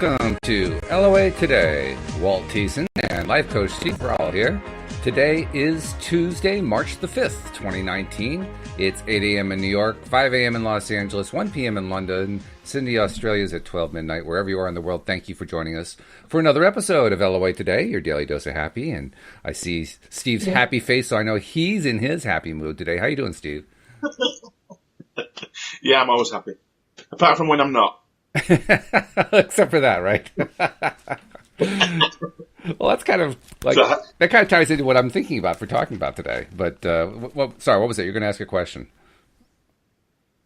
Welcome to LOA Today. Walt Thiessen and Life Coach Steve Rowell here. Today is Tuesday, March the 5th, 2019. It's 8 a.m. in New York, 5 a.m. in Los Angeles, 1 p.m. in London. Sydney, Australia is at 12 midnight. Wherever you are in the world, thank you for joining us for another episode of LOA Today, your daily dose of happy. And I see Steve's happy face, so I know he's in his happy mood today. How you doing, Steve? Yeah, I'm always happy. Apart from when I'm not. Except for that, right? Well, that's kind of like that kind of ties into what I'm thinking about for talking about today. But sorry, what was it? You're going to ask a question.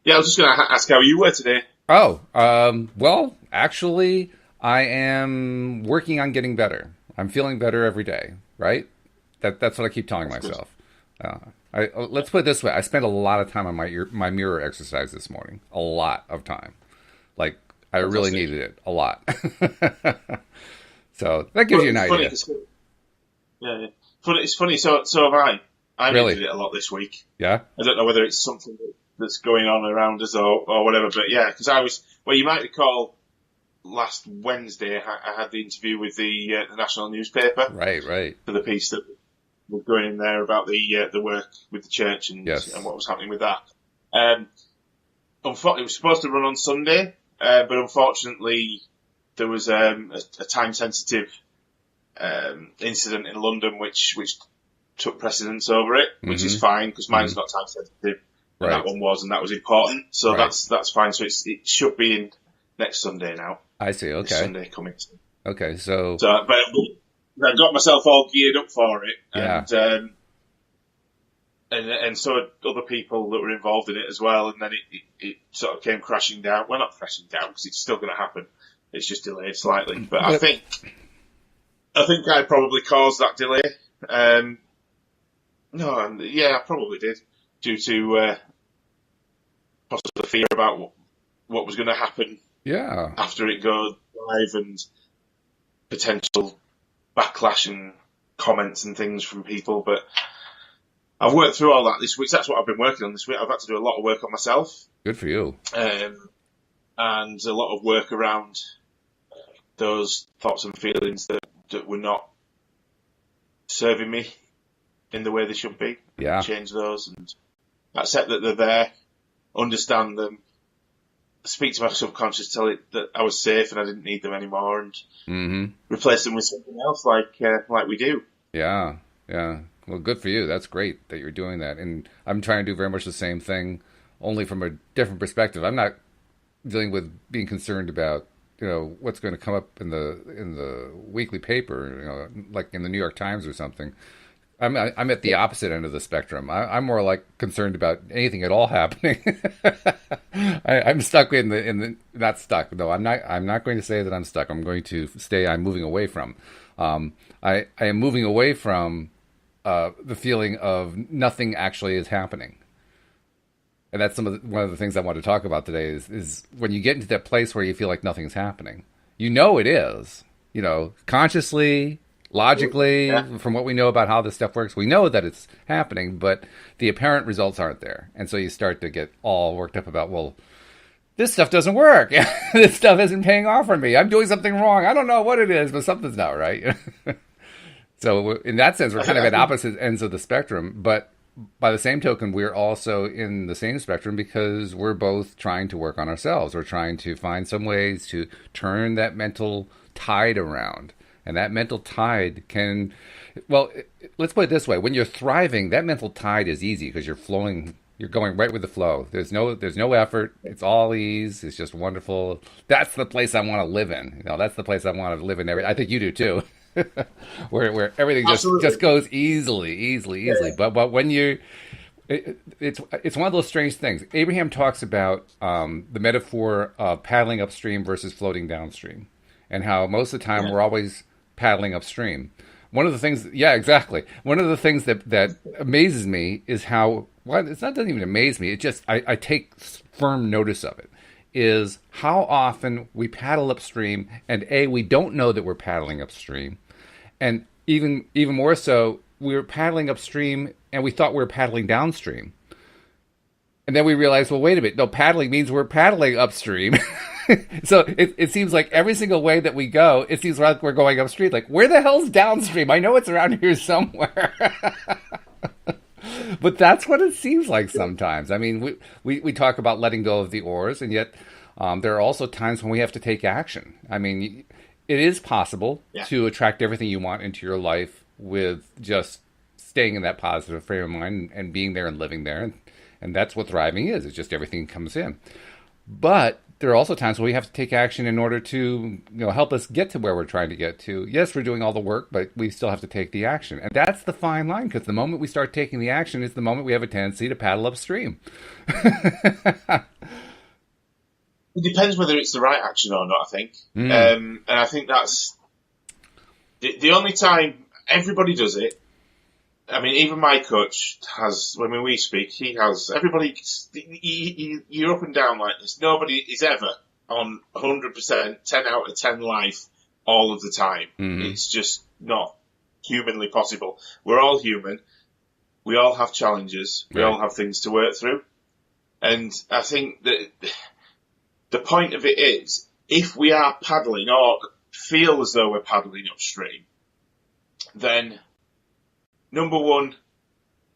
Yeah, I was just going to ask how you were today. Oh, well, actually, I am working on getting better. I'm feeling better every day, right? That's what I keep telling myself. Let's put it this way: I spent a lot of time on my mirror exercise this morning. A lot of time, like. I really needed it a lot. So that gives you an idea. Yeah. It's funny. So have I. I really? Needed it a lot this week. Yeah. I don't know whether it's something that's going on around us or whatever, but yeah, because you might recall last Wednesday I had the interview with the national newspaper. Right. For the piece that was going in there about the work with the church and what was happening with that. Unfortunately, it was supposed to run on Sunday. But unfortunately, there was a time-sensitive incident in London which took precedence over it, which is fine because mine's not time-sensitive, and that one was, and that was important. So that's fine. So it should be in next Sunday now. I see. Okay. This Sunday coming. Okay. So but I got myself all geared up for it, and so other people that were involved in it as well, and then it sort of came crashing down. Well, not crashing down because it's still going to happen. It's just delayed slightly. But I think I probably caused that delay. I probably did due to possible fear about what was going to happen. Yeah. After it goes live and potential backlash and comments and things from people, but. I've worked through all that this week. That's what I've been working on this week. I've had to do a lot of work on myself. Good for you. And a lot of work around those thoughts and feelings that were not serving me in the way they should be. Yeah. Change those and accept that they're there, understand them, speak to my subconscious, tell it that I was safe and I didn't need them anymore, and replace them with something else like we do. Yeah. Yeah. Well, good for you. That's great that you're doing that. And I'm trying to do very much the same thing, only from a different perspective. I'm not dealing with being concerned about, what's going to come up in the weekly paper, like in the New York Times or something. I'm at the opposite end of the spectrum. I'm more like concerned about anything at all happening. I'm stuck in the not stuck. No, I'm not going to say that I'm stuck. I'm going to say I'm moving away from. I am moving away from. The feeling of nothing actually is happening. And that's one of the things I want to talk about today is when you get into that place where you feel like nothing's happening. It is. Consciously, logically, from what we know about how this stuff works, we know that it's happening, but the apparent results aren't there. And so you start to get all worked up about, well, this stuff doesn't work. This stuff isn't paying off for me. I'm doing something wrong. I don't know what it is, but something's not right. So in that sense, we're kind of at opposite ends of the spectrum. But by the same token, we're also in the same spectrum because we're both trying to work on ourselves. We're trying to find some ways to turn that mental tide around. And that mental tide can, let's put it this way. When you're thriving, that mental tide is easy because you're flowing. You're going right with the flow. There's no effort. It's all ease. It's just wonderful. That's the place I want to live in. That's the place I want to live in. I think you do too. where everything just goes easily. Yeah. But when it's one of those strange things. Abraham talks about the metaphor of paddling upstream versus floating downstream, and how most of the time we're always paddling upstream. One of the things, exactly. One of the things that amazes me is how doesn't even amaze me. It just I take firm notice of it. Is how often we paddle upstream, and we don't know that we're paddling upstream. And even more so, we were paddling upstream and we thought we were paddling downstream. And then we realized, well, wait a minute. No, paddling means we're paddling upstream. So it seems like every single way that we go, it seems like we're going upstream. Like, where the hell's downstream? I know it's around here somewhere. But that's what it seems like sometimes. I mean, we talk about letting go of the oars, and yet there are also times when we have to take action. I mean, it is possible to attract everything you want into your life with just staying in that positive frame of mind and being there and living there. And that's what thriving is. It's just everything comes in. But there are also times when we have to take action in order to, help us get to where we're trying to get to. Yes, we're doing all the work, but we still have to take the action. And that's the fine line, because the moment we start taking the action is the moment we have a tendency to paddle upstream. It depends whether it's the right action or not, I think. And I think that's the only time everybody does it. I mean, even my coach has, when we speak, he has, everybody, you're up and down like this. Nobody is ever on 100%, 10 out of 10 life all of the time. It's just not humanly possible. We're all human. We all have challenges. We all have things to work through. And I think that the point of it is, if we are paddling or feel as though we're paddling upstream, then number one,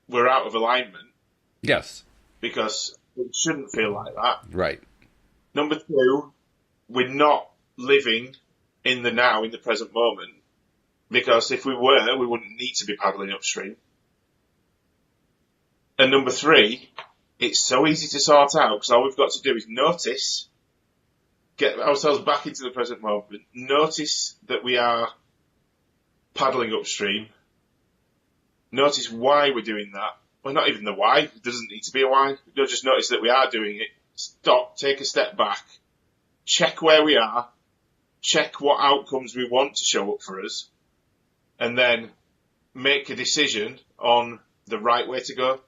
we're out of alignment. Yes. Because it shouldn't feel like that. Right. Number two, we're not living in the now, in the present moment. Because if we were, we wouldn't need to be paddling upstream. And number three, it's so easy to sort out, because all we've got to do is notice, get ourselves back into the present moment, notice that we are paddling upstream, notice why we're doing that. Well, not even the why. It doesn't need to be a why. You'll just notice that we are doing it. Stop, take a step back, check where we are, check what outcomes we want to show up for us, and then make a decision on the right way to go.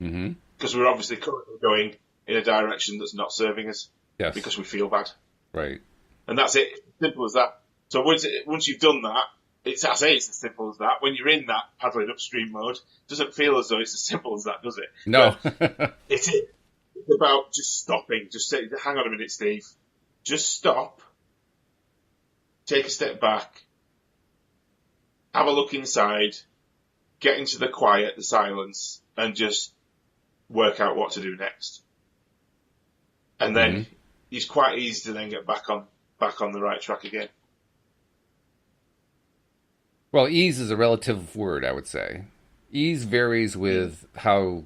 Because we're obviously currently going in a direction that's not serving us. Yes. Because we feel bad. Right. And that's it. Simple as that. So once you've done that, it's as simple as that. When you're in that paddling upstream mode, it doesn't feel as though it's as simple as that, does it? No. It's about just stopping. Just say, hang on a minute, Steve. Just stop. Take a step back. Have a look inside. Get into the quiet, the silence, and just work out what to do next. And then it's quite easy to then get back on the right track again. Well, ease is a relative word, I would say. Ease varies with how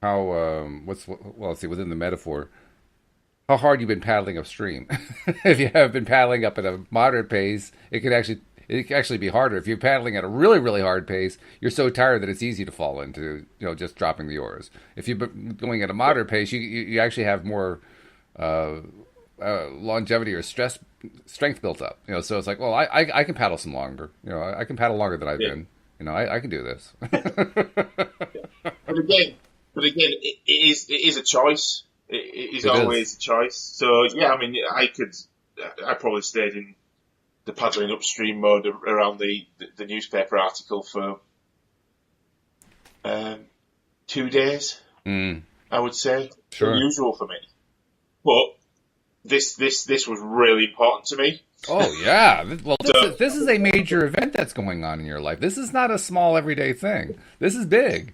let's see, within the metaphor, how hard you've been paddling upstream. If you have been paddling up at a moderate pace, it can actually be harder. If you're paddling at a really, really hard pace, you're so tired that it's easy to fall into, just dropping the oars. If you're going at a moderate pace, you actually have more longevity or strength built up. So it's like, well, I can paddle some longer. I can paddle longer than I've been. I can do this. But again, it is a choice. It is always a choice. So yeah, I mean, I probably stayed in the paddling upstream mode around the newspaper article for 2 days. I would say. Sure. Unusual for me, but this was really important to me. Oh yeah, well this is a major event that's going on in your life. This is not a small everyday thing. This is big.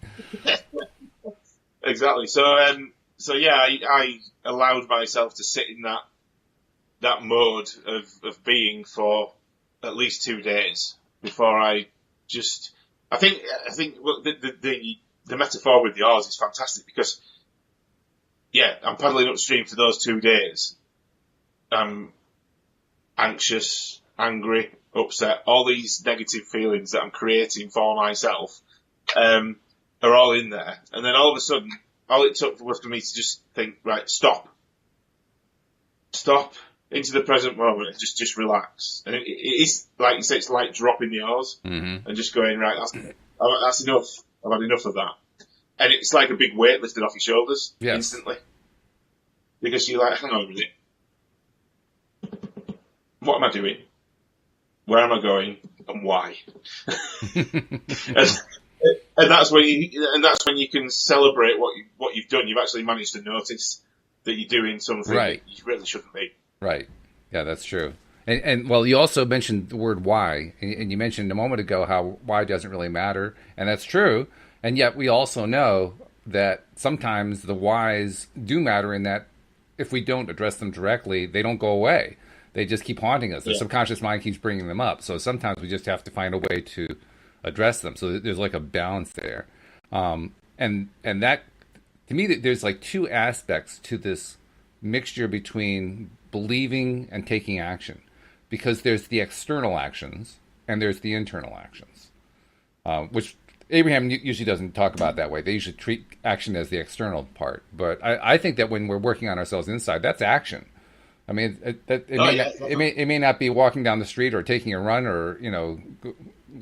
Exactly. So yeah, I allowed myself to sit in that mode of being for at least 2 days before I think the metaphor with the oars is fantastic, because I'm paddling upstream for those 2 days. I'm anxious, angry, upset, all these negative feelings that I'm creating for myself are all in there. And then all of a sudden, all it took was for me to just think, right, stop into the present moment and just relax. And it is, like you say, it's like dropping the oars and just going, right, that's enough. I've had enough of that. And it's like a big weight lifted off your shoulders instantly. Because you're like, hang on a minute. What am I doing? Where am I going? And why? and that's when you can celebrate what you've done. You've actually managed to notice that you're doing something Right. that you really shouldn't be. Right. Yeah, that's true. And well, you also mentioned the word why, and you mentioned a moment ago how why doesn't really matter, and that's true. And yet we also know that sometimes the whys do matter in that if we don't address them directly, they don't go away. They just keep haunting us. The subconscious mind keeps bringing them up. So sometimes we just have to find a way to address them. So there's like a balance there. And that, to me, there's like two aspects to this mixture between believing and taking action, because there's the external actions and there's the internal actions, which Abraham usually doesn't talk about that way. They usually treat action as the external part. But I think that when we're working on ourselves inside, that's action. I mean, it may not be walking down the street or taking a run or,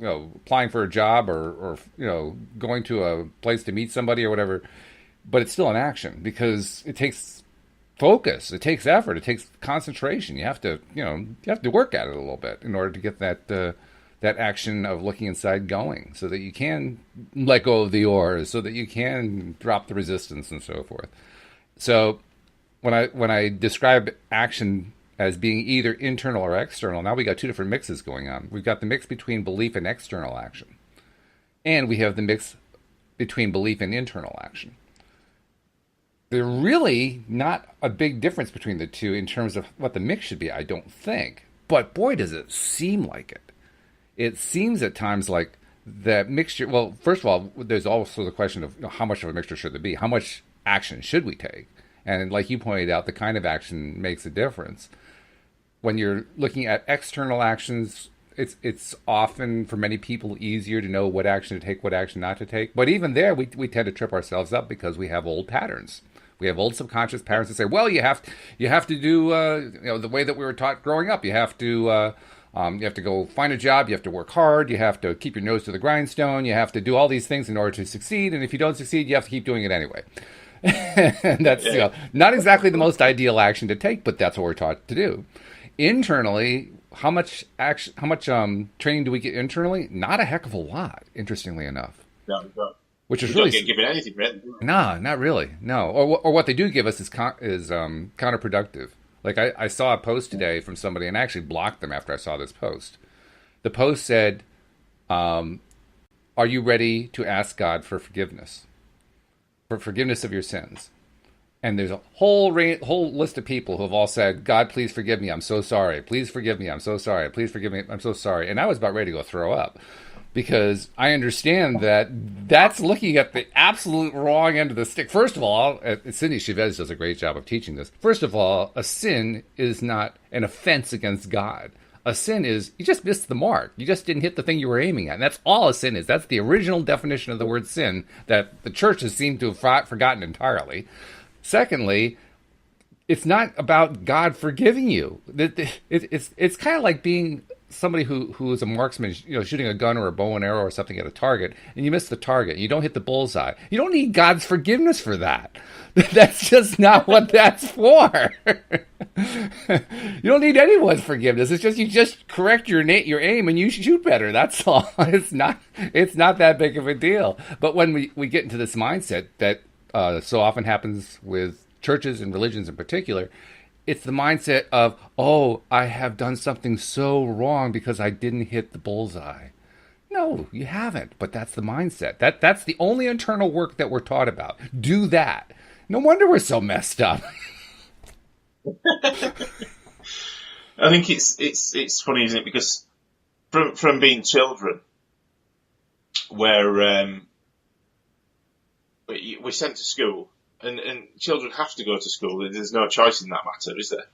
applying for a job or going to a place to meet somebody or whatever, but it's still an action because it takes focus, it takes effort, it takes concentration. You have to work at it a little bit in order to get that action of looking inside going, so that you can let go of the oars, so that you can drop the resistance and so forth. So when I describe action as being either internal or external, now we got two different mixes going on. We've got the mix between belief and external action, and we have the mix between belief and internal action. There's really not a big difference between the two in terms of what the mix should be, I don't think. But boy, does it seem like it. It seems at times like that mixture. Well, first of all, there's also the question of how much of a mixture should there be? How much action should we take? And like you pointed out, the kind of action makes a difference. When you're looking at external actions, it's often for many people easier to know what action to take, what action not to take. But even there, we tend to trip ourselves up because we have old patterns. We have old subconscious patterns that say, well, you have to do the way that we were taught growing up. You have to go find a job. You have to work hard. You have to keep your nose to the grindstone. You have to do all these things in order to succeed. And if you don't succeed, you have to keep doing it anyway. And that's not exactly the most ideal action to take, but that's what we're taught to do. Internally, how much training do we get internally? Not a heck of a lot, interestingly enough. No. Which is we really don't get given anything, really. No, not really. No, or what they do give us is counterproductive. Like I saw a post today from somebody, and I actually blocked them after I saw this post. The post said, "Are you ready to ask God for forgiveness of your sins?" And there's a whole list of people who have all said, "God, please forgive me. I'm so sorry. Please forgive me. I'm so sorry. Please forgive me. I'm so sorry." And I was about ready to go throw up, because I understand that that's looking at the absolute wrong end of the stick. First of all, Cindy Chavez does a great job of teaching this. First of all, a sin is not an offense against God. A sin is, you just missed the mark. You just didn't hit the thing you were aiming at. And that's all a sin is. That's the original definition of the word sin that the church has seemed to have forgotten entirely. Secondly, it's not about God forgiving you. It's kind of like being somebody who is a marksman, shooting a gun or a bow and arrow or something at a target, and you miss the target. You don't hit the bullseye. You don't need God's forgiveness for that. That's just not what that's for. You don't need anyone's forgiveness. It's just you just correct your aim and you shoot better. That's all. It's not that big of a deal. But when we get into this mindset that so often happens with churches and religions in particular, it's the mindset of, oh, I have done something so wrong because I didn't hit the bullseye. No, you haven't. But that's the mindset. That's the only internal work that we're taught about. Do that. No wonder we're so messed up. I think it's funny, isn't it? Because from being children, where we're sent to school. And children have to go to school. There's no choice in that matter, is there?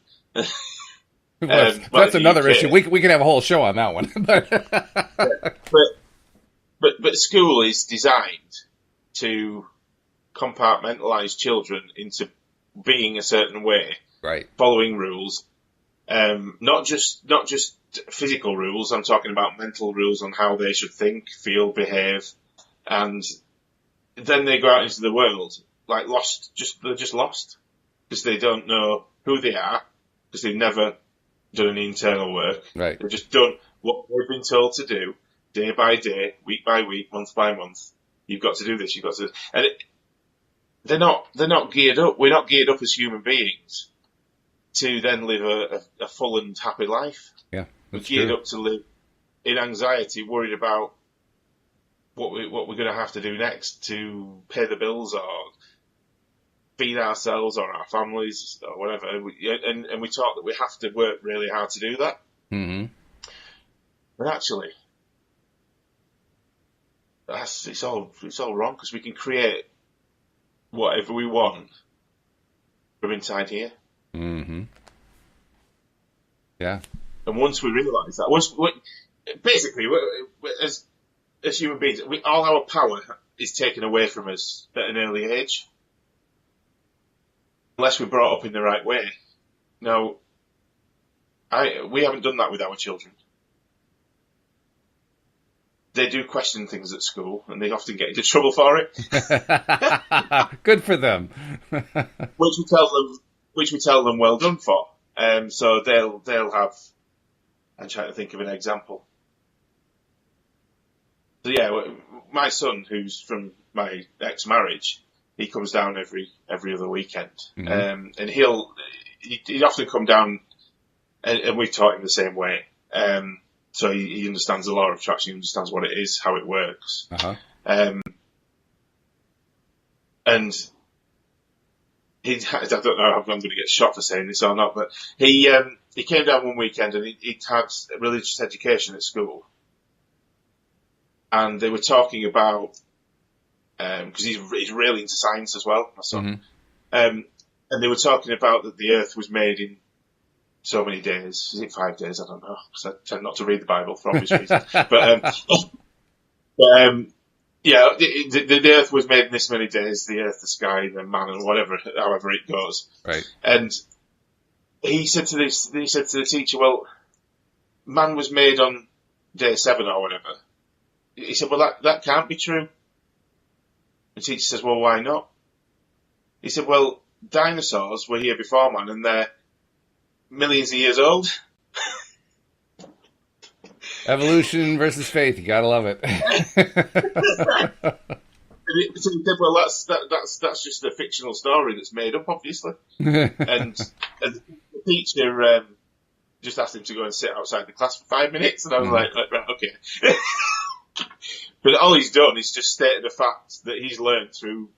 That's another issue. We can have a whole show on that one. But school is designed to compartmentalise children into being a certain way, right? Following rules, not just physical rules. I'm talking about mental rules on how they should think, feel, behave, and then they go out into the world. Like they're just lost because they don't know who they are, because they've never done any internal work. Right. They've just done what they've been told to do, day by day, week by week, month by month. You've got to do this. You've got to, and they're not geared up. We're not geared up as human beings to then live a full and happy life. Yeah, We're that's geared true. up to live in anxiety, worried about what we're going to have to do next to pay the bills or feed ourselves or our families or whatever. And we talk that we have to work really hard to do that. Mm-hmm. But actually, it's all wrong, because we can create whatever we want from inside here. Mm-hmm. Yeah. And once we realise that, basically, as human beings, all our power is taken away from us at an early age, unless we're brought up in the right way. Now, we haven't done that with our children. They do question things at school, and they often get into trouble for it. Good for them. which we tell them well done for. So they'll have. I'm trying to think of an example. So yeah, my son, who's from my ex-marriage, he comes down every other weekend, Mm-hmm. and he'd often come down, and we taught him the same way. So he understands the law of attraction, he understands what it is, how it works. Uh-huh. And I don't know if I'm going to get shot for saying this or not, but he came down one weekend, and he'd had religious education at school. And they were talking about, because he's really into science as well, my son. Mm-hmm. And they were talking about that the earth was made in so many days. Is it 5 days? I don't know, because I tend not to read the Bible for obvious reasons. Yeah, the earth was made in this many days, the earth, the sky, the man, and whatever, however it goes. Right. And he said to the teacher, well, man was made on day 7 or whatever. He said, well, that can't be true. The teacher says, well, why not? He said, well, dinosaurs were here before man, and they're millions of years old. Evolution versus faith. You gotta love it. So he said, well, that's just a fictional story that's made up, obviously. And the teacher just asked him to go and sit outside the class for 5 minutes, and I was like, right, okay. But all he's done is just stated a fact that he's learned through,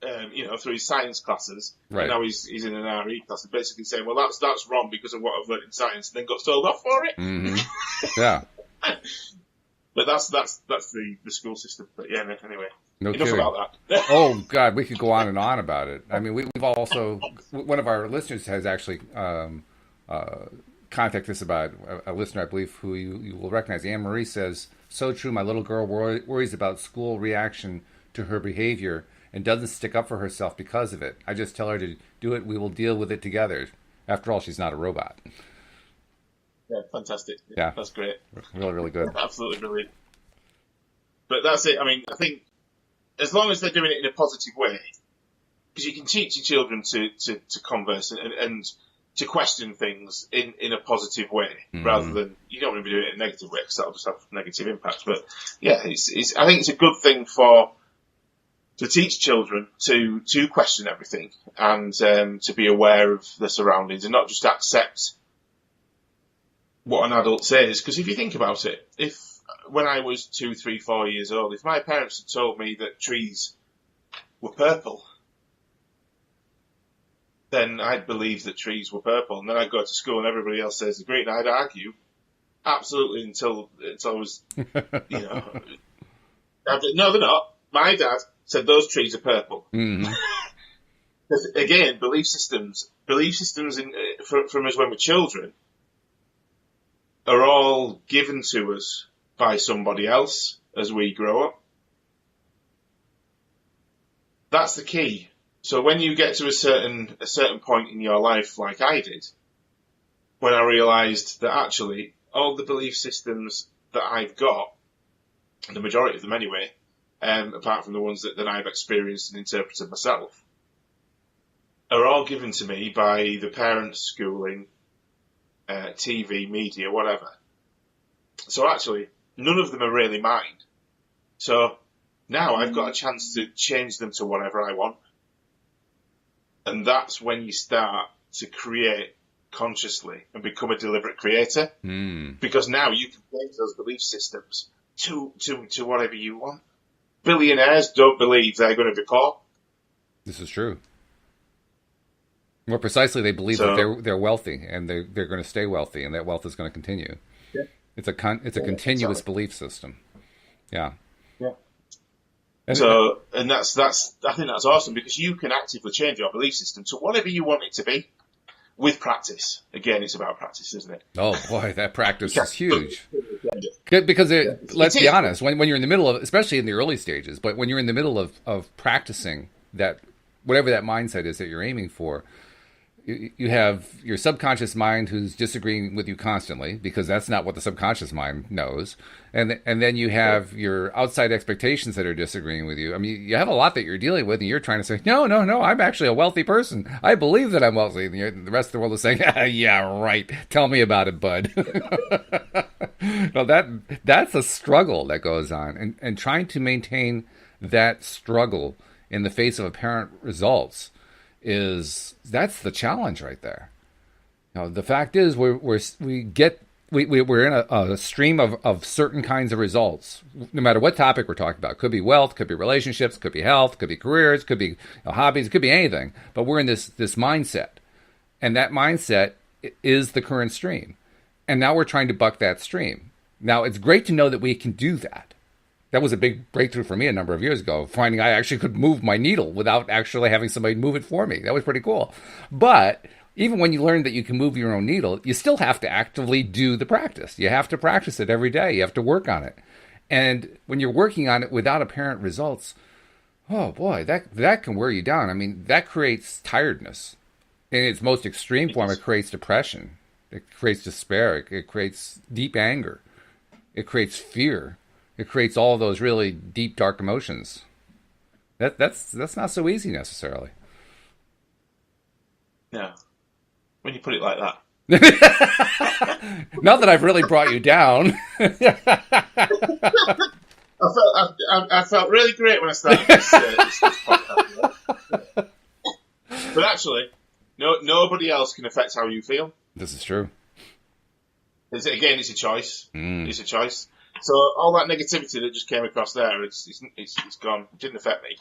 through his science classes. Right. And now he's in an RE class, and basically saying, well, that's wrong because of what I've learned in science, and then got told off for it. Mm-hmm. Yeah. But that's the school system. But yeah, anyway. No Enough kidding. about that. Oh God, we could go on and on about it. I mean, we've also, one of our listeners has actually contacted us about a listener, I believe, who you will recognize. Anne Marie says, "So true. My little girl worries about school reaction to her behavior and doesn't stick up for herself because of it. I just tell her to do it. We will deal with it together. After all, she's not a robot." Yeah, fantastic. Yeah. That's great. Really, really good. Absolutely brilliant. But that's it. I mean, I think as long as they're doing it in a positive way, because you can teach your children to converse and to question things in a positive way, rather than, you don't want to be doing it in a negative way, because that'll just have negative impact. But yeah, I think it's a good thing to teach children to question everything and to be aware of their surroundings and not just accept what an adult says. Because if you think about it, when I was 2, 3, 4 years old, if my parents had told me that trees were purple, then I'd believe that trees were purple, and then I'd go to school and everybody else says they're green, and I'd argue absolutely until I was, no, they're not. My dad said those trees are purple. Mm-hmm. Again, belief systems from us when we're children are all given to us by somebody else as we grow up. That's the key. So when you get to a certain point in your life, like I did, when I realised that actually all the belief systems that I've got, the majority of them anyway, apart from the ones that I've experienced and interpreted myself, are all given to me by the parents, schooling, TV, media, whatever. So actually, none of them are really mine. So Now I've got a chance to change them to whatever I want. And that's when you start to create consciously and become a deliberate creator. Because now you can change those belief systems to whatever you want. Billionaires don't believe they're going to be poor. This is true. More precisely, they believe that they're wealthy and they're going to stay wealthy, and that wealth is going to continue. Yeah. It's a continuous belief system. Yeah. Yeah. And that's I think that's awesome, because you can actively change your belief system to whatever you want it to be with practice. Again, it's about practice, isn't it? Oh boy, that practice is huge. Because let's be honest, when you're in the middle of, especially in the early stages, but when you're in the middle of practicing that, whatever that mindset is that you're aiming for, you have your subconscious mind who's disagreeing with you constantly, because that's not what the subconscious mind knows. And then you have your outside expectations that are disagreeing with you. I mean, you have a lot that you're dealing with, and you're trying to say, no, I'm actually a wealthy person. I believe that I'm wealthy. And the rest of the world is saying, yeah, right. Tell me about it, bud. No, that's a struggle that goes on. And trying to maintain that struggle in the face of apparent results that's the challenge right there. You know, the fact is we're in a stream of certain kinds of results, no matter what topic we're talking about. It could be wealth, could be relationships, could be health, could be careers, could be hobbies, it could be anything. But we're in this mindset, and that mindset is the current stream. And now we're trying to buck that stream. Now it's great to know that we can do that. That was a big breakthrough for me a number of years ago, finding I actually could move my needle without actually having somebody move it for me. That was pretty cool. But even when you learn that you can move your own needle, you still have to actively do the practice. You have to practice it every day. You have to work on it. And when you're working on it without apparent results, oh boy, that can wear you down. I mean, that creates tiredness. In its most extreme form, it creates depression. It creates despair. It creates deep anger. It creates fear. It creates all of those really deep, dark emotions. That's not so easy necessarily. No, when you put it like that. Not that I've really brought you down. I felt really great when I started this podcast. But actually, nobody else can affect how you feel. This is true. It's a choice. It's a choice. So all that negativity that just came across there, it's gone. It didn't affect me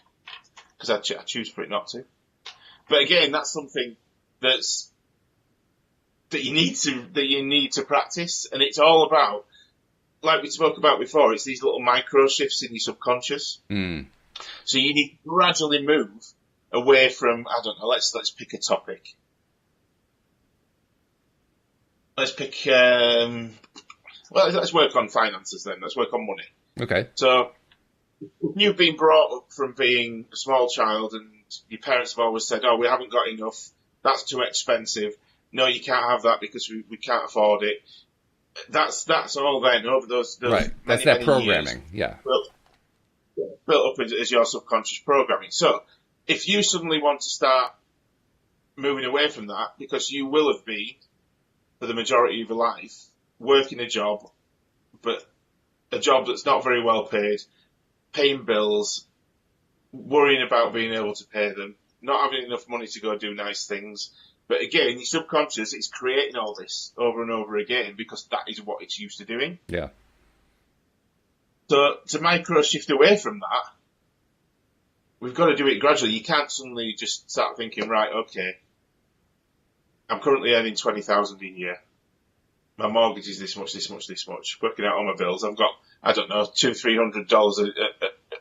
because I choose for it not to. But again, that's something that you need to practice, and it's all about, like we spoke about before, it's these little micro shifts in your subconscious. So you need to gradually move away from, I don't know, let's pick a topic. Let's pick let's work on finances then. Let's work on money. Okay. So you've been brought up from being a small child, and your parents have always said, "Oh, we haven't got enough. That's too expensive. No, you can't have that because we can't afford it." That's all then over those right. That's that programming. Years, built up as your subconscious programming. So if you suddenly want to start moving away from that, because you will have been for the majority of your life working a job, but a job that's not very well paid, paying bills, worrying about being able to pay them, not having enough money to go do nice things. But again, your subconscious is creating all this over and over again because that is what it's used to doing. Yeah. So to micro shift away from that, we've got to do it gradually. You can't suddenly just start thinking, right, okay, I'm currently earning $20,000 a year. My mortgage is this much. Working out all my bills, I've got, I don't know, $200-300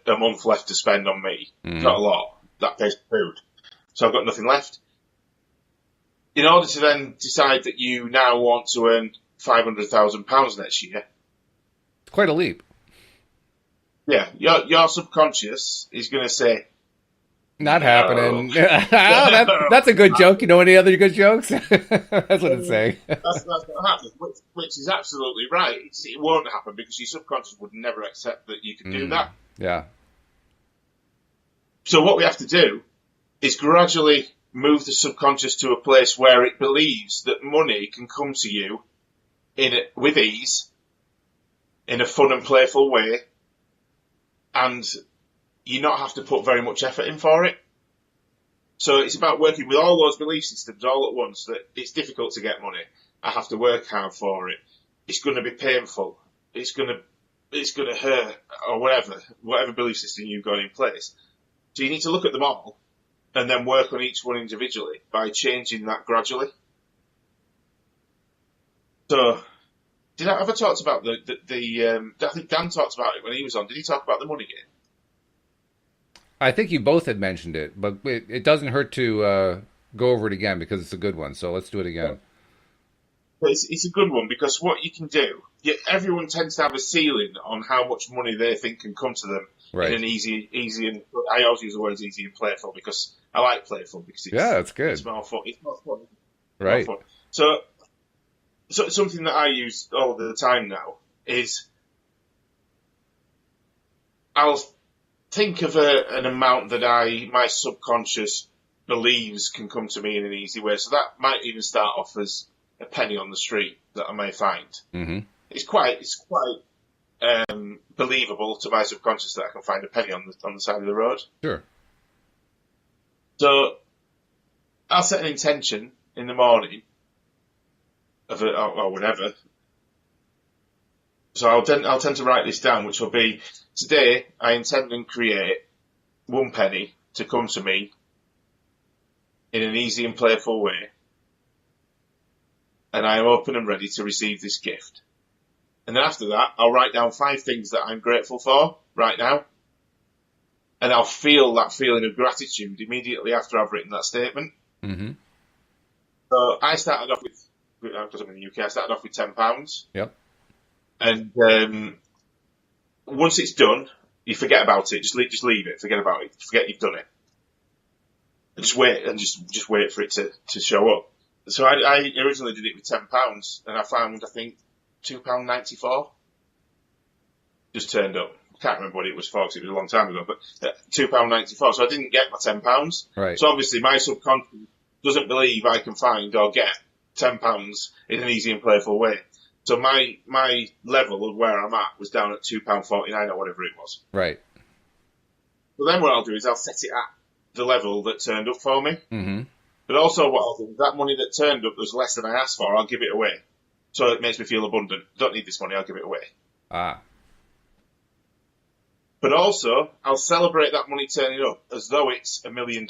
a month left to spend on me. Not a lot. That pays for food. So I've got nothing left. In order to then decide that you now want to earn £500,000 next year. Quite a leap. Yeah, your subconscious is going to say, not happening. That's a good joke. You know any other good jokes? That's what it's saying. That's not happening, which is absolutely right. It won't happen because your subconscious would never accept that you can do that. Yeah. So what we have to do is gradually move the subconscious to a place where it believes that money can come to you with ease, in a fun and playful way, and you not have to put very much effort in for it. So it's about working with all those belief systems all at once, that it's difficult to get money. I have to work hard for it. It's going to be painful. It's going to hurt, or whatever belief system you've got in place. So you need to look at them all and then work on each one individually by changing that gradually. So, did I ever talk about I think Dan talked about it when he was on. Did he talk about the money game? I think you both had mentioned it, but it doesn't hurt to go over it again because it's a good one. So let's do it again. It's a good one because what you can do, everyone tends to have a ceiling on how much money they think can come to them in an easy, and I always use the words easy and playful because I like playful because that's good. It's more fun. It's more fun. Right. More fun. So something that I use all the time now is I'll think of an amount that my subconscious believes can come to me in an easy way. So that might even start off as a penny on the street that I may find. Mm-hmm. It's quite believable to my subconscious that I can find a penny on the side of the road. Sure. So I'll set an intention in the morning of it, or whenever. So I'll tend to write this down, which will be, today I intend and create 1 penny to come to me in an easy and playful way, and I am open and ready to receive this gift. And then after that, I'll write down 5 things that I'm grateful for right now, and I'll feel that feeling of gratitude immediately after I've written that statement. Mm-hmm. So I started off with, because I'm in the UK, I started off with £10. Yep. And once it's done, you forget about it. Just leave it. Forget about it. Forget you've done it. And just wait for it to show up. So I originally did it with £10, and I found, I think, £2.94 just turned up. I can't remember what it was for because it was a long time ago, but £2.94. So I didn't get my £10. Right. So obviously my subconscious doesn't believe I can find or get £10 in an easy and playful way. So my level of where I'm at was down at £2.49 or whatever it was. Right. So then what I'll do is I'll set it at the level that turned up for me. Mm-hmm. But also what I'll do is that money that turned up was less than I asked for, I'll give it away. So it makes me feel abundant. Don't need this money, I'll give it away. Ah. But also, I'll celebrate that money turning up as though it's $1 million.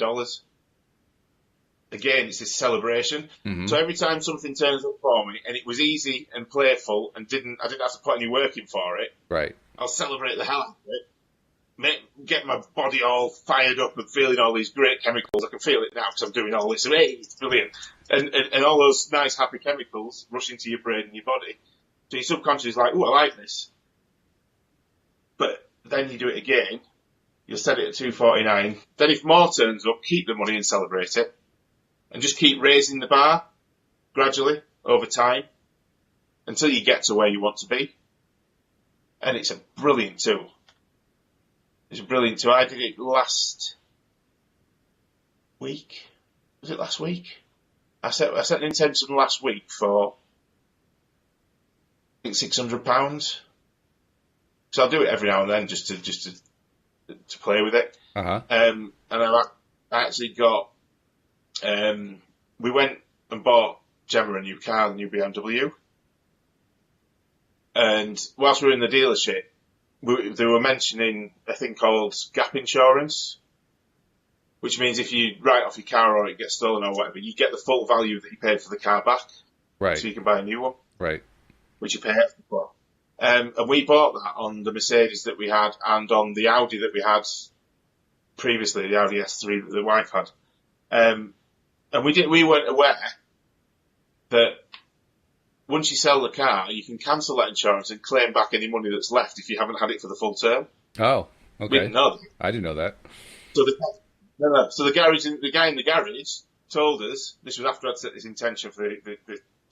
Again, it's this celebration. Mm-hmm. So every time something turns up for me and it was easy and playful and I didn't have to put any work in for it, right, I'll celebrate the hell out of it, get my body all fired up and feeling all these great chemicals. I can feel it now because I'm doing all this. Hey, it's brilliant. And all those nice, happy chemicals rush into your brain and your body. So your subconscious is like, I like this. But then you do it again. You'll set it at $2.49. Then if more turns up, keep the money and celebrate it. And just keep raising the bar gradually over time until you get to where you want to be. And it's a brilliant tool. It's a brilliant tool. I did it last week. Was it last week? I set an intention last week for, I think, £600. So I'll do it every now and then just to play with it. Uh-huh. And I actually got, we went and bought Gemma a new car, the new BMW. And whilst we were in the dealership, they were mentioning a thing called gap insurance, which means if you write off your car or it gets stolen or whatever, you get the full value that you paid for the car back. Right. So you can buy a new one. Right. Which you pay extra for. And we bought that on the Mercedes that we had and on the Audi that we had previously, the Audi S3 that the wife had. And we weren't aware that once you sell the car, you can cancel that insurance and claim back any money that's left if you haven't had it for the full term. Oh, okay. We didn't know that. I didn't know that. So the guy in the garage told us, this was after I'd set this intention for the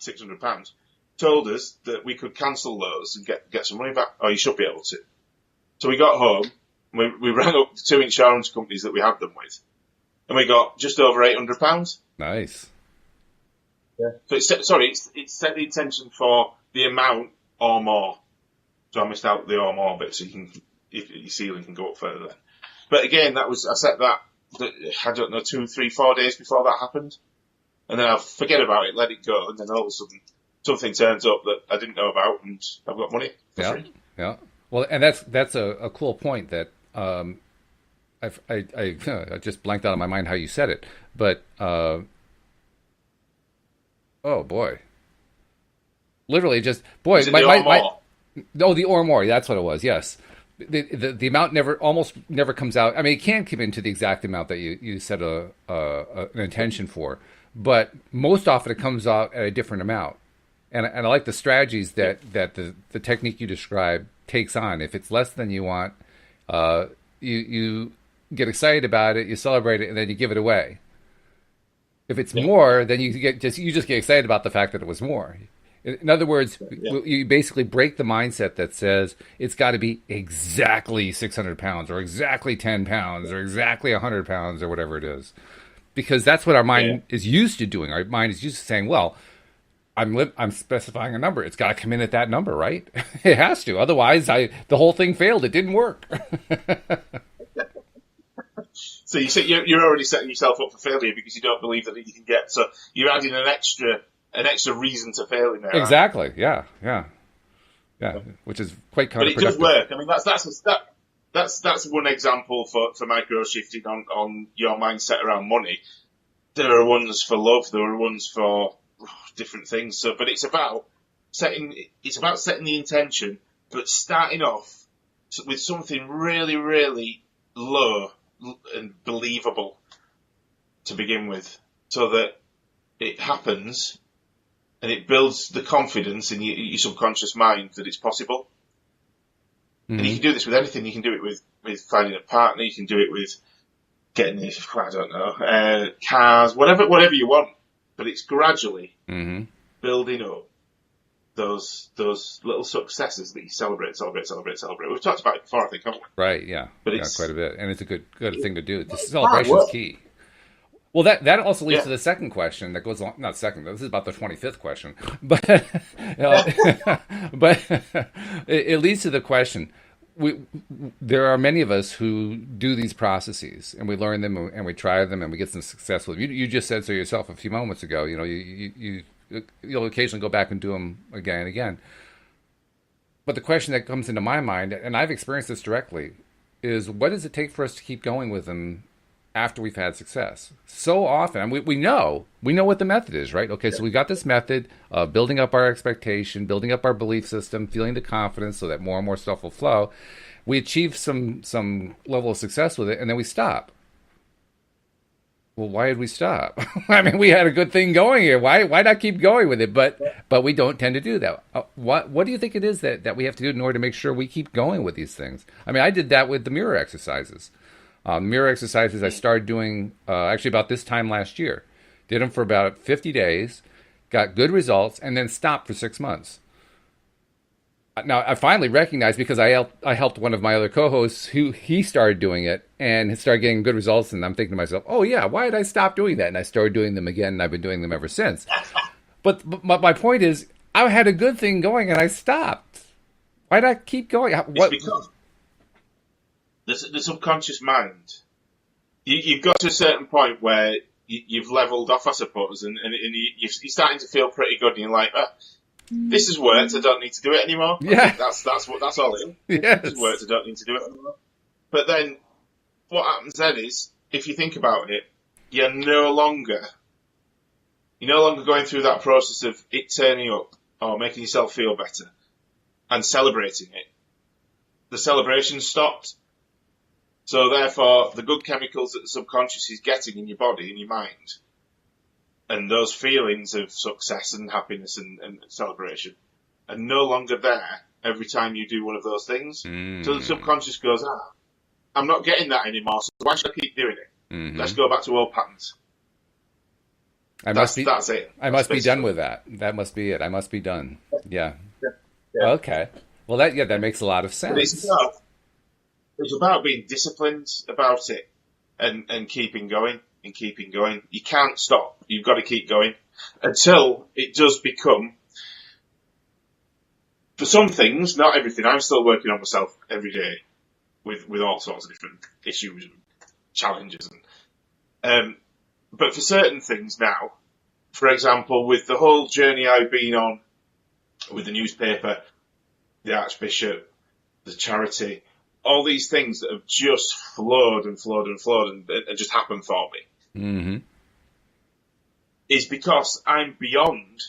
£600, told us that we could cancel those and get some money back, or you should be able to. So we got home, we rang up the 2 insurance companies that we had them with, and we got just over £800. Nice. Yeah. So it's set the intention for the amount or more. So I missed out the or more bit, so your ceiling can go up further then. But again, I set that, I don't know, 2, 3, 4 days before that happened. And then I'll forget about it, let it go, and then all of a sudden something turns up that I didn't know about, and I've got money for free. Yeah. Well, and that's a cool point that I just blanked out of my mind how you said it, but oh boy, literally just boy, the or more. That's what it was. Yes, the amount almost never comes out. I mean, it can come into the exact amount that you set an intention for, but most often it comes out at a different amount. And I like the strategies that the technique you described takes on. If it's less than you want, you get excited about it, you celebrate it, and then you give it away. If it's more, then you just get excited about the fact that it was more. In other words, you basically break the mindset that says it's got to be exactly 600 pounds or exactly 10 pounds or exactly 100 pounds or whatever it is. Because that's what our mind is used to doing. Our mind is used to saying, well, I'm specifying a number. It's got to come in at that number, right? It has to. Otherwise, the whole thing failed. It didn't work. So you're already setting yourself up for failure because you don't believe that you can get. So you're adding an extra reason to fail in there. Exactly. Right? Yeah. Which is quite counterproductive. But it does work. I mean, that's one example for micro shifting on your mindset around money. There are ones for love. There are ones for different things. So, but it's about setting the intention, but starting off with something really, really low and believable to begin with, so that it happens and it builds the confidence in your subconscious mind that it's possible. Mm-hmm. And you can do this with anything. You can do it with finding a partner. You can do it with getting, I don't know, cars, whatever you want. But it's gradually building up those little successes that you celebrate. We've talked about it before, I think, haven't we? Right, yeah. But it's quite a bit. And it's a good thing to do. The celebration is key. Well, that also leads to the second question that goes on. Not second, this is about the 25th question. But it leads to the question. There are many of us who do these processes, and we learn them, and we try them, and we get some success with them. You just said so yourself a few moments ago. You'll occasionally go back and do them again and again. But the question that comes into my mind, and I've experienced this directly, is what does it take for us to keep going with them after we've had success? So often, and we know what the method is, right? Okay, so we got this method of building up our expectation, building up our belief system, feeling the confidence so that more and more stuff will flow. We achieve some level of success with it, and then we stop. Well, why did we stop? I mean, we had a good thing going here. Why not keep going with it? But we don't tend to do that. What do you think it is that we have to do in order to make sure we keep going with these things? I mean, I did that with the mirror exercises. Mirror exercises I started doing actually about this time last year. Did them for about 50 days, got good results, and then stopped for 6 months. Now, I finally recognized, because I helped one of my other co-hosts who he started doing it and started getting good results, and I'm thinking to myself, oh yeah, why did I stop doing that? And I started doing them again, and I've been doing them ever since. But my point is, I had a good thing going, and I stopped. Why did I keep going? It's because the subconscious mind, you've got to a certain point where you've leveled off, I suppose, and you're starting to feel pretty good, and you're like, this has worked, I don't need to do it anymore. Yeah. That's all it is. Yes. This has worked, I don't need to do it anymore. But then, what happens then is, if you think about it, you're no longer going through that process of it turning up or making yourself feel better and celebrating it. The celebration stopped. So therefore, the good chemicals that the subconscious is getting in your body, in your mind, and those feelings of success and happiness and celebration are no longer there every time you do one of those things. So the subconscious goes, I'm not getting that anymore, so why should I keep doing it? Mm-hmm. Let's go back to old patterns. That's it. I must be done with that. That must be it. I must be done. Yeah. Okay. Well, that makes a lot of sense. It's about being disciplined about it and keeping going. You can't stop. You've got to keep going until it does become, for some things, not everything. I'm still working on myself every day. with all sorts of different issues and challenges. But for certain things now, for example, with the whole journey I've been on with the newspaper, the Archbishop, the charity, all these things that have just flowed and just happened for me, Mm-hmm. is because I'm beyond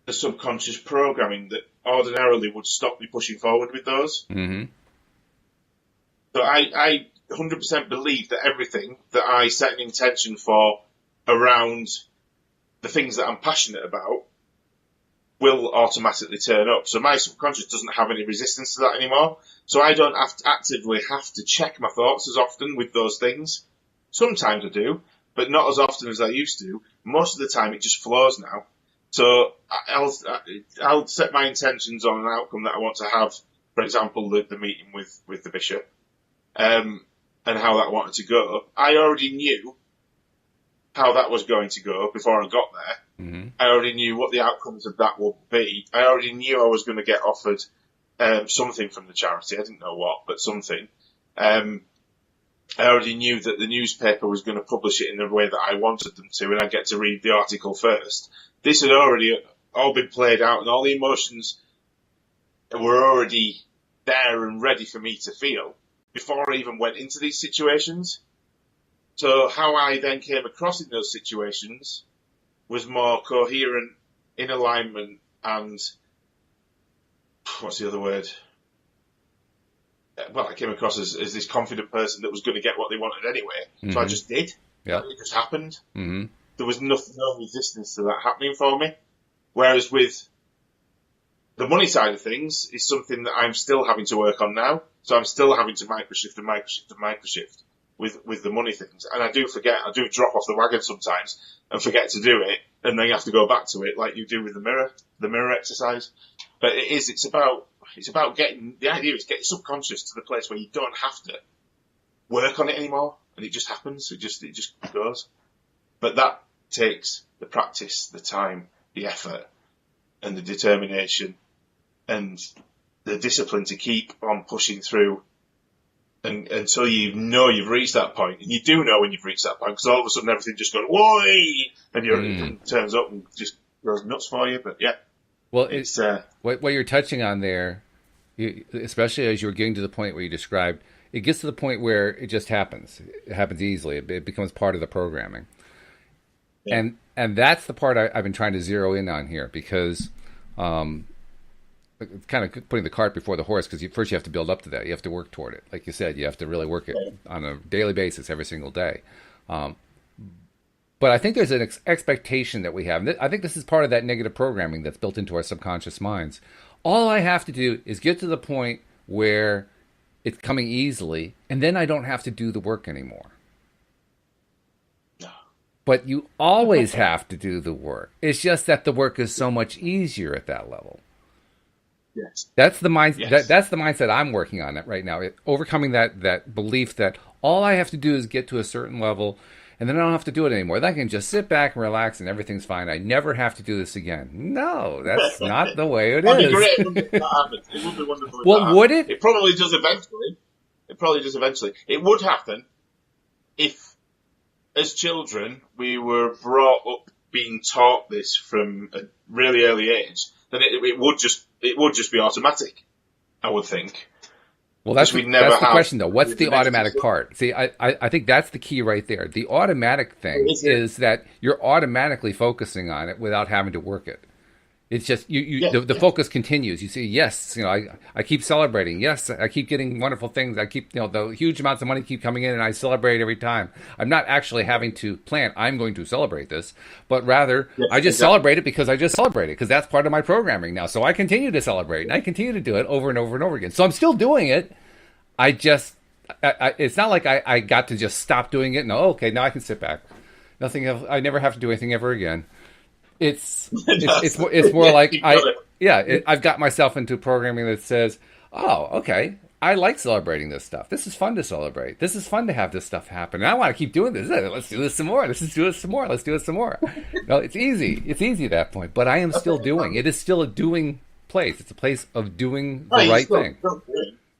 the subconscious programming that ordinarily would stop me pushing forward with those. Mm-hmm. So I 100% believe that everything that I set an intention for around the things that I'm passionate about will automatically turn up. So my subconscious doesn't have any resistance to that anymore. So I don't actively have to check my thoughts as often with those things. Sometimes I do, but not as often as I used to. Most of the time it just flows now. So I'll set my intentions on an outcome that I want to have. For example, the meeting with the bishop, and how that wanted to go. I already knew how that was going to go before I got there. Mm-hmm. I already knew what the outcomes of that would be. I already knew I was going to get offered something from the charity. I didn't know what, but something. I already knew that the newspaper was going to publish it in the way that I wanted them to, and I'd get to read the article first. This had already all been played out, and all the emotions were already there and ready for me to feel before I even went into these situations. So how I then came across in those situations was more coherent, in alignment, and what's the other word? Well, I came across as this confident person that was going to get what they wanted anyway. Mm-hmm. So I just did. Yeah. It just happened. Mm-hmm. There was no resistance to that happening for me. Whereas with the money side of things is something that I'm still having to work on now. So I'm still having to microshift with the money things. And I do drop off the wagon sometimes and forget to do it. And then you have to go back to it like you do with the mirror exercise. But it's about getting, the idea is get your subconscious to the place where you don't have to work on it anymore. And it just happens. It just goes. But that takes the practice, the time, the effort, and the determination, and the discipline to keep on pushing through until you know you've reached that point. And you do know when you've reached that point, because all of a sudden everything just goes, whoa, and it turns up and just goes nuts for you. But yeah. Well, it's what you're touching on there, especially as you were getting to the point where you described, it gets to the point where it just happens. It happens easily. It becomes part of the programming. Yeah. And that's the part I've been trying to zero in on here, because it's kind of putting the cart before the horse, because first you have to build up to that. You have to work toward it. Like you said, you have to really work it on a daily basis every single day. But I think there's an expectation that we have. And I think this is part of that negative programming that's built into our subconscious minds. All I have to do is get to the point where it's coming easily, and then I don't have to do the work anymore. But you always have to do the work. It's just that the work is so much easier at that level. Yes. That's the mindset. Yes. That's the mindset I'm working on right now. Overcoming that belief that all I have to do is get to a certain level, and then I don't have to do it anymore. Then I can just sit back and relax, and everything's fine. I never have to do this again. No, that's not the way it is. That'd be great if that happened. It would be wonderful. Well, would it? It probably does eventually. It would happen if, as children, we were brought up being taught this from a really early age. Then it would just be automatic, I would think. Well, that's the question, though. What's the automatic part? See, I think that's the key right there. The automatic thing is that you're automatically focusing on it without having to work it. It's just the focus continues. You see, yes, I keep celebrating. Yes, I keep getting wonderful things. I keep, the huge amounts of money keep coming in, and I celebrate every time. I'm not actually having to plan, I'm going to celebrate this, but rather I just celebrate it because I just celebrate it, because that's part of my programming now. So I continue to celebrate, and I continue to do it over and over and over again. So I'm still doing it. It's not like I got to just stop doing it. No, okay, now I can sit back. Nothing else. I never have to do anything ever again. It's more like I've got myself into programming that says, oh, okay, I like celebrating this stuff. This is fun to celebrate. This is fun to have this stuff happen. And I want to keep doing this. Let's do this some more. Let's do it some more. Let's do it some more. No, it's easy. It's easy at that point. But I am still doing. It is still a doing place. It's a place of doing the right thing.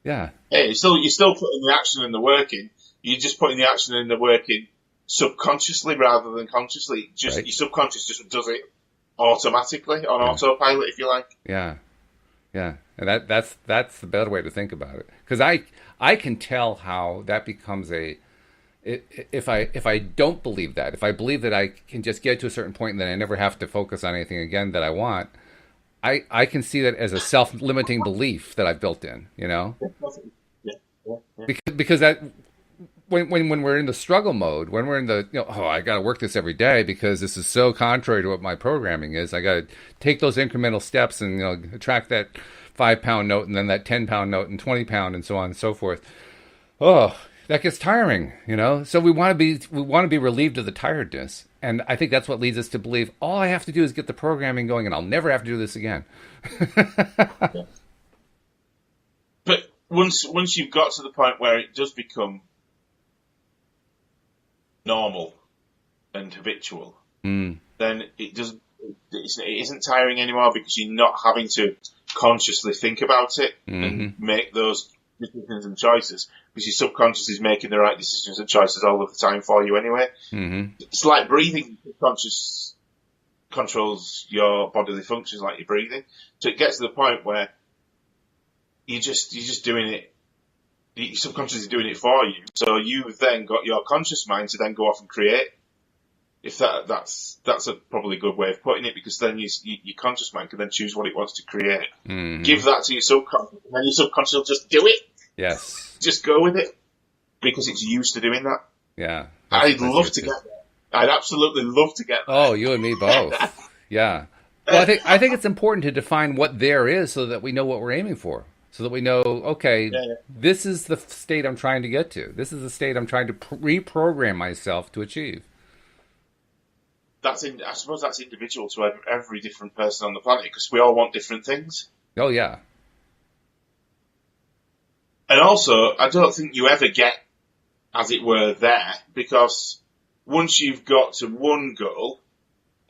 Yeah. Hey, you're still putting the action and the work in. You're just putting the action and the work in subconsciously rather than consciously. Just Right. your subconscious just does it automatically on Yeah. autopilot, if you like. Yeah. Yeah. And that's the better way to think about it. Because I can tell how that becomes if I don't believe that, if I believe that I can just get to a certain point and then I never have to focus on anything again that I want, I can see that as a self-limiting belief that I've built in, you know? Yeah, yeah, yeah. Because that when we're in the struggle mode, when we're in the, oh, I got to work this every day because this is so contrary to what my programming is. I got to take those incremental steps and attract that 5 pound note and then that 10 pound note and 20 pound and so on and so forth. Oh, that gets tiring, So we want to be relieved of the tiredness, and I think that's what leads us to believe all I have to do is get the programming going, and I'll never have to do this again. Yeah. But once you've got to the point where it does become normal and habitual, then it isn't tiring anymore because you're not having to consciously think about it and make those decisions and choices because your subconscious is making the right decisions and choices all of the time for you anyway. It's like breathing. Subconscious controls your bodily functions like your breathing. So it gets to the point where you're just doing it. Your subconscious is doing it for you. So you've then got your conscious mind to then go off and create. If that's a probably good way of putting it, because then your conscious mind can then choose what it wants to create. Give that to your subconscious, and then your subconscious will just do it. Yes. Just go with it, because it's used to doing that. Yeah. I'd love to get there. I'd absolutely love to get there. Oh, you and me both. Yeah. Well, I think it's important to define what there is so that we know what we're aiming for. So that we know, okay, This is the state I'm trying to get to. This is the state I'm trying to reprogram myself to achieve. I suppose that's individual to every different person on the planet because we all want different things. Oh, yeah. And also, I don't think you ever get, as it were, there because once you've got to one goal,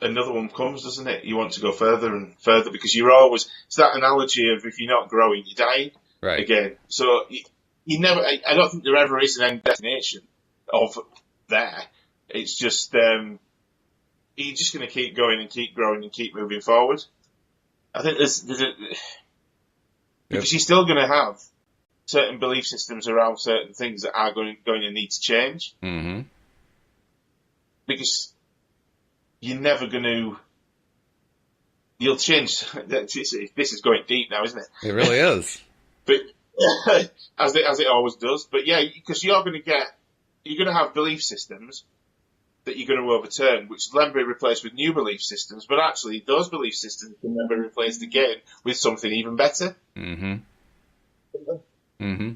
another one comes, doesn't it? You want to go further and further because you're always, it's that analogy of if you're not growing, you're dying again. So you never, I don't think there ever is an end destination of there. It's just, you're just going to keep going and keep growing and keep moving forward. I think because you're still going to have certain belief systems around certain things that are going to need to change. Because you're never going to. You'll change. This is going deep now, isn't it? It really is. But as it always does. But yeah, because you're going to have belief systems that you're going to overturn, which will then be replaced with new belief systems. But actually, those belief systems can then be replaced again with something even better.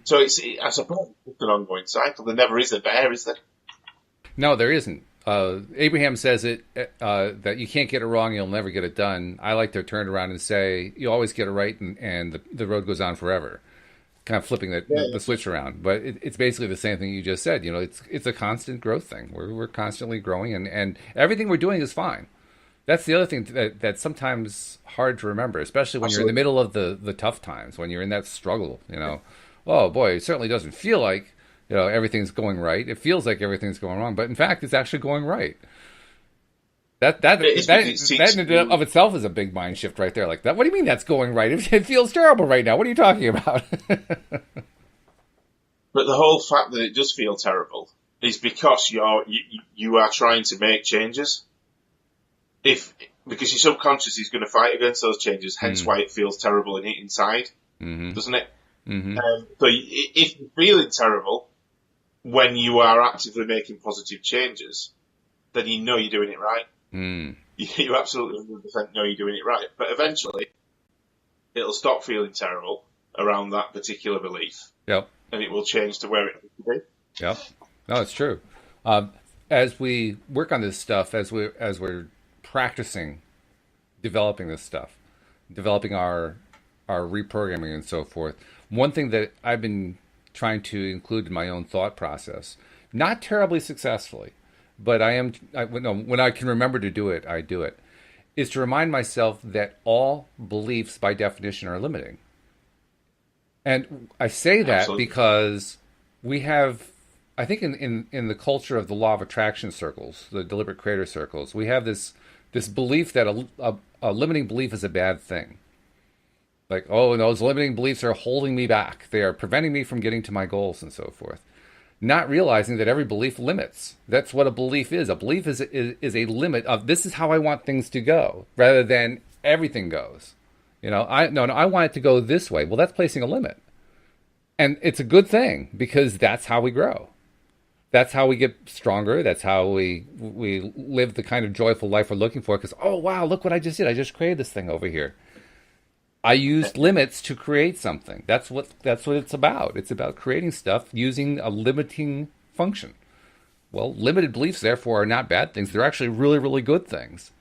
So I suppose it's an ongoing cycle. There never is a bear, is there? No, there isn't. Abraham says that you can't get it wrong, you'll never get it done. I like to turn it around and say you always get it right, and the road goes on forever. Kind of flipping the switch around, but it's basically the same thing you just said. It's a constant growth thing. We're constantly growing, and everything we're doing is fine. That's the other thing that's sometimes hard to remember, especially when you're in the middle of the tough times, when you're in that struggle. Oh boy, it certainly doesn't feel like everything's going right. It feels like everything's going wrong, but in fact, it's actually going right. That in of itself is a big mind shift right there. Like that. What do you mean that's going right? It feels terrible right now. What are you talking about? But the whole fact that it does feel terrible is because you are trying to make changes. Because your subconscious is going to fight against those changes, hence why it feels terrible inside, doesn't it? So if you're feeling terrible when you are actively making positive changes, then you know you're doing it right. You absolutely 100% know you're doing it right. But eventually, it'll stop feeling terrible around that particular belief. Yep. And it will change to where it needs to be. Yep. No, it's true. As we work on this stuff, as we're practicing developing this stuff, developing our reprogramming and so forth, one thing that I've been trying to include in my own thought process, not terribly successfully, but when I can remember to do it, I do it, is to remind myself that all beliefs by definition are limiting. And I say that Absolutely. because we have, I think in the culture of the law of attraction circles, the deliberate creator circles, we have this belief that a limiting belief is a bad thing. Like, oh, those limiting beliefs are holding me back. They are preventing me from getting to my goals and so forth. Not realizing that every belief limits. That's what a belief is. A belief is a limit of this is how I want things to go, rather than everything goes. I want it to go this way. Well, that's placing a limit. And it's a good thing because that's how we grow. That's how we get stronger. That's how we live the kind of joyful life we're looking for. Because, oh, wow, look what I just did. I just created this thing over here. I used limits to create something. That's what it's about. It's about creating stuff using a limiting function. Well, limited beliefs, therefore, are not bad things. They're actually really, really good things.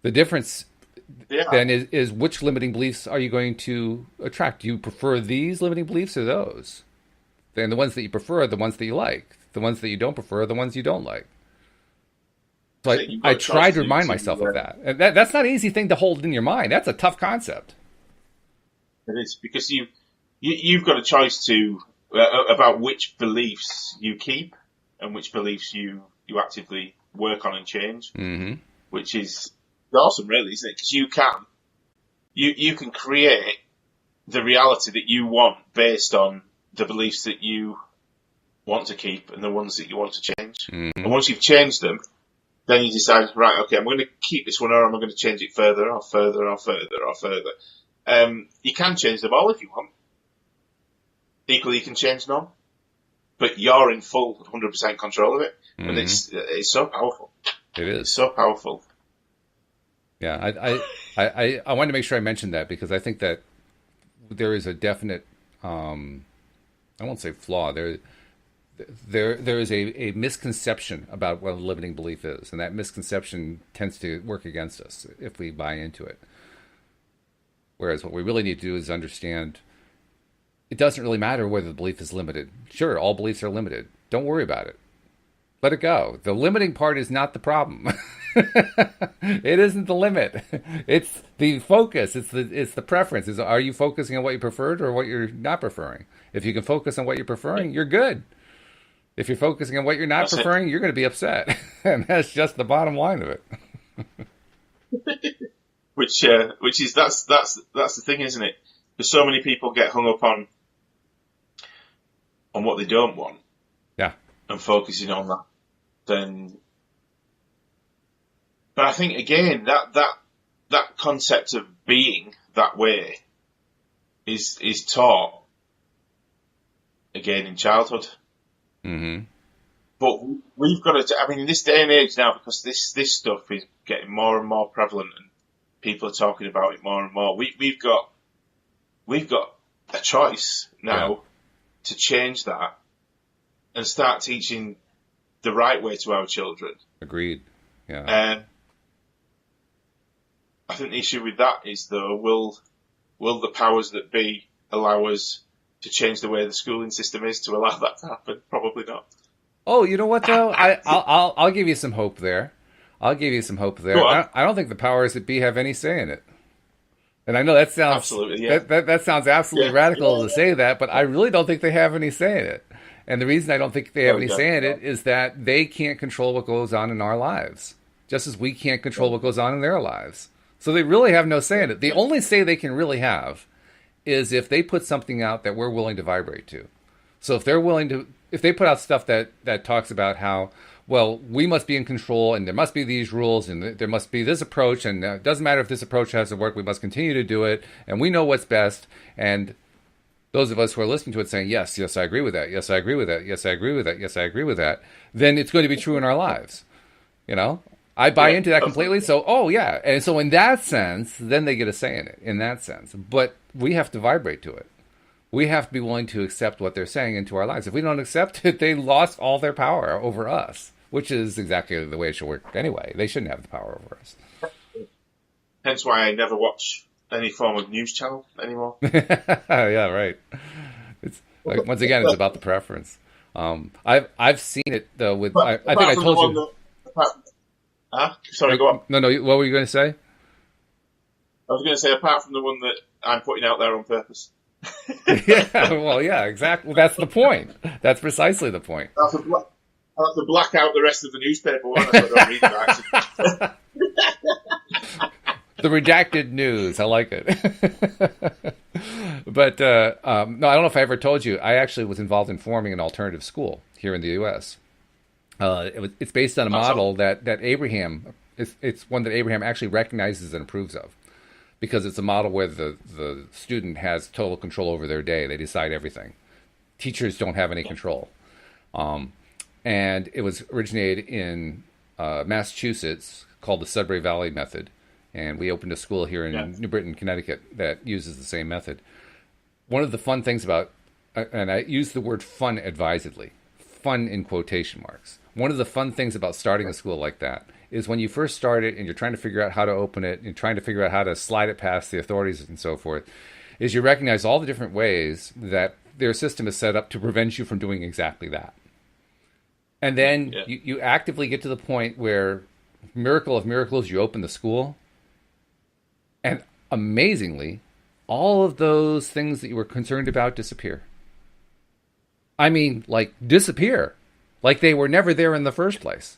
The difference then is which limiting beliefs are you going to attract? Do you prefer these limiting beliefs or those? Then the ones that you prefer are the ones that you like. The ones that you don't prefer are the ones you don't like. So I try to remind myself of that. And that's not an easy thing to hold in your mind. That's a tough concept. It is, because you've got a choice to about which beliefs you keep and which beliefs you actively work on and change, which is awesome, really, isn't it? Because you can create the reality that you want based on the beliefs that you want to keep and the ones that you want to change. And once you've changed them, then you decide, right, okay, I'm going to keep this one, or I'm going to change it further or further or further or further. You can change them all if you want. Equally, you can change none. But you're in full 100% control of it. And it's so powerful. It is. It's so powerful. Yeah, I wanted to make sure I mentioned that because I think that there is a definite, I won't say flaw, there is a misconception about what a limiting belief is. And that misconception tends to work against us if we buy into it. Whereas what we really need to do is understand it doesn't really matter whether the belief is limited. Sure, all beliefs are limited. Don't worry about it. Let it go. The limiting part is not the problem. It isn't the limit. It's the focus. It's the preference. Are you focusing on what you preferred or what you're not preferring? If you can focus on what you're preferring, you're good. If you're focusing on what you're not preferring, you're going to be upset. And that's just the bottom line of it. Which is that's the thing, isn't it? Because so many people get hung up on what they don't want, and focusing on that. But I think again that concept of being that way is taught again in childhood. But we've got to. I mean, in this day and age now, because this stuff is getting more and more prevalent and people are talking about it more and more. We've got a choice now to change that and start teaching the right way to our children. Agreed. Yeah. I think the issue with that is, though, will the powers that be allow us to change the way the schooling system is to allow that to happen? Probably not. Oh, you know what though? I'll give you some hope there. I don't think the powers that be have any say in it. And I know that sounds absolutely, that sounds absolutely radical to say that, but I really don't think they have any say in it. And the reason I don't think they have any say in it is that they can't control what goes on in our lives, just as we can't control what goes on in their lives. So they really have no say in it. The only say they can really have is if they put something out that we're willing to vibrate to. So if they put out stuff that talks about how, well, we must be in control and there must be these rules and there must be this approach and it doesn't matter if this approach has to work, we must continue to do it and we know what's best. And those of us who are listening to it saying, yes, I agree with that. Yes, I agree with that. Yes, I agree with that. Yes, I agree with that. Then it's going to be true in our lives. You know, I buy into that completely. So, And so in that sense, then they get a say in it in that sense. But we have to vibrate to it. We have to be willing to accept what they're saying into our lives. If we don't accept it, they lost all their power over us, which is exactly the way it should work anyway. They shouldn't have the power over us. Hence why I never watch any form of news channel anymore. Yeah, right. It's like, once again, it's about the preference. I've seen it though with. I think I told you. Sorry, go on. No. What were you going to say? I was going to say, apart from the one that I'm putting out there on purpose. Yeah, well, yeah, exactly. That's the point. That's precisely the point. I'll have to black out the rest of the newspaper one so I don't read it actually. The redacted news. I like it. But no, I don't know if I ever told you. I actually was involved in forming an alternative school here in the U.S. It's based on a model that Abraham. It's one that Abraham actually recognizes and approves of, because it's a model where the student has total control over their day. They decide everything. Teachers don't have any control. And it was originated in Massachusetts, called the Sudbury Valley Method. And we opened a school here in New Britain, Connecticut, that uses the same method. One of the fun things about, and I use the word fun advisedly, fun in quotation marks. One of the fun things about starting a school like that is when you first start it and you're trying to figure out how to open it and trying to figure out how to slide it past the authorities and so forth, is you recognize all the different ways that their system is set up to prevent you from doing exactly that. And then you actively get to the point where, miracle of miracles, you open the school, and amazingly, all of those things that you were concerned about disappear. I mean, like, disappear. Like they were never there in the first place.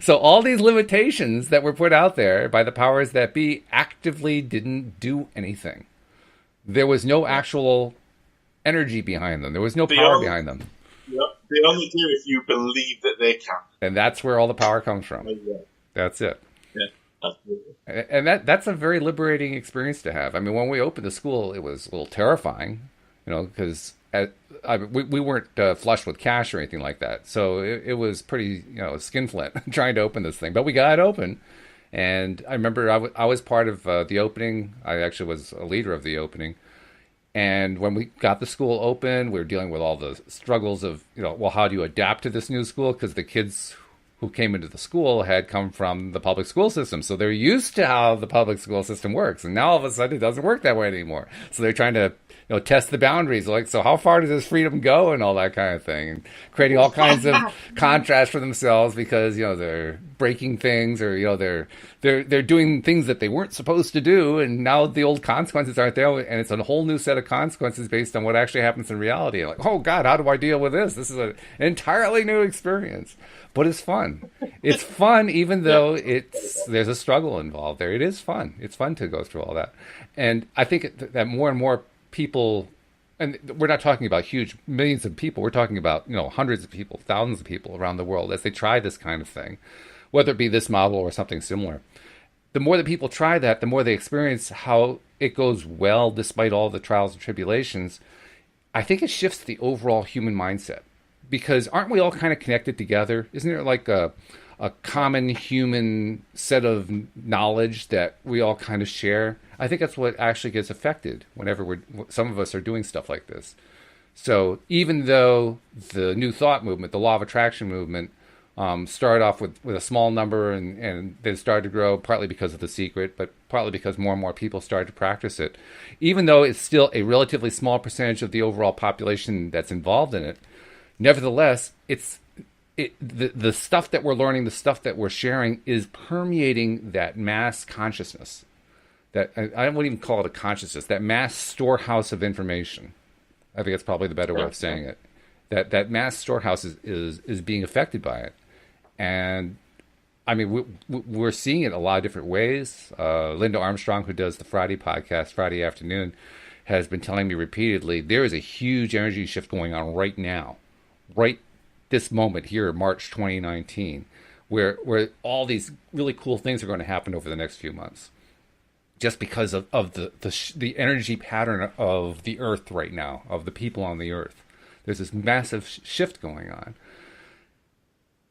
So all these limitations that were put out there by the powers that be actively didn't do anything. There was no actual energy behind them. There was no power behind them. Yep. They only do if you believe that they can. And that's where all the power comes from. That's it. Yeah, absolutely. And that's a very liberating experience to have. I mean, when we opened the school, it was a little terrifying, because we weren't flush with cash or anything like that. So it was pretty, skinflint trying to open this thing. But we got it open. And I remember I was part of the opening. I actually was a leader of the opening. And when we got the school open, we were dealing with all the struggles of, well, how do you adapt to this new school? Because the kids who came into the school had come from the public school system. So they're used to how the public school system works. And now all of a sudden it doesn't work that way anymore. So they're trying to, test the boundaries. Like, so how far does this freedom go and all that kind of thing? And creating all kinds of contrast for themselves because, they're breaking things or, they're doing things that they weren't supposed to do. And now the old consequences aren't there. And it's a whole new set of consequences based on what actually happens in reality. Like, oh God, how do I deal with this? This is an entirely new experience. But it's fun. It's fun, even though there's a struggle involved there. It is fun. It's fun to go through all that. And I think that more and more people, and we're not talking about huge millions of people. We're talking about, hundreds of people, thousands of people around the world as they try this kind of thing, whether it be this model or something similar. The more that people try that, the more they experience how it goes well despite all the trials and tribulations. I think it shifts the overall human mindset. Because aren't we all kind of connected together? Isn't there like a common human set of knowledge that we all kind of share? I think that's what actually gets affected whenever some of us are doing stuff like this. So even though the New Thought movement, the Law of Attraction movement, started off with a small number and then started to grow, partly because of The Secret, but partly because more and more people started to practice it. Even though it's still a relatively small percentage of the overall population that's involved in it, nevertheless, the stuff that we're learning, the stuff that we're sharing is permeating that mass consciousness. That I wouldn't even call it a consciousness, that mass storehouse of information. I think that's probably the better way of saying it. That mass storehouse is being affected by it. And I mean, we're seeing it a lot of different ways. Linda Armstrong, who does the Friday podcast, Friday afternoon, has been telling me repeatedly, there is a huge energy shift going on right now. Right this moment here, March 2019, where all these really cool things are going to happen over the next few months, just because of the energy pattern of the Earth right now, of the people on the Earth. There's this massive shift going on.